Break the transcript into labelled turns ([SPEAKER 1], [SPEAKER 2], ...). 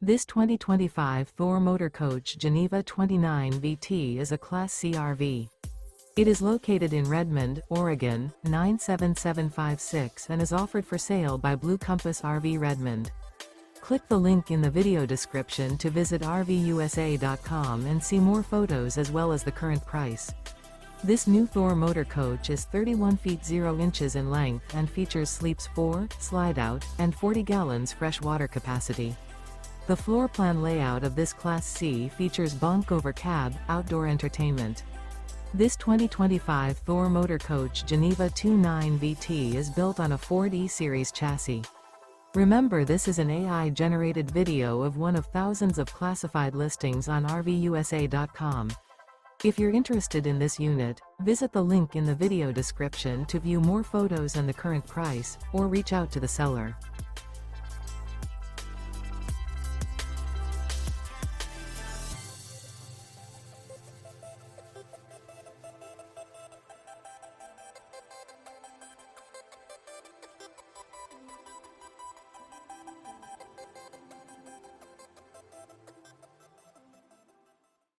[SPEAKER 1] This 2025 Thor Motor Coach Geneva 29 VT is a Class C RV. It is located in Redmond, Oregon, 97756 and is offered for sale by Blue Compass RV Redmond. Click the link in the video description to visit RVUSA.com and see more photos as well as the current price. This new Thor Motor Coach is 31 feet 0 inches in length and features sleeps 4, slide-out, and 40 gallons fresh water capacity. The floor plan layout of this Class C features bunk over cab, outdoor entertainment. This 2025 Thor Motor Coach Geneva 29 VT is built on a Ford E-Series chassis. Remember, this is an AI-generated video of one of thousands of classified listings on RVUSA.com. If you're interested in this unit, visit the link in the video description to view more photos and the current price, or reach out to the seller.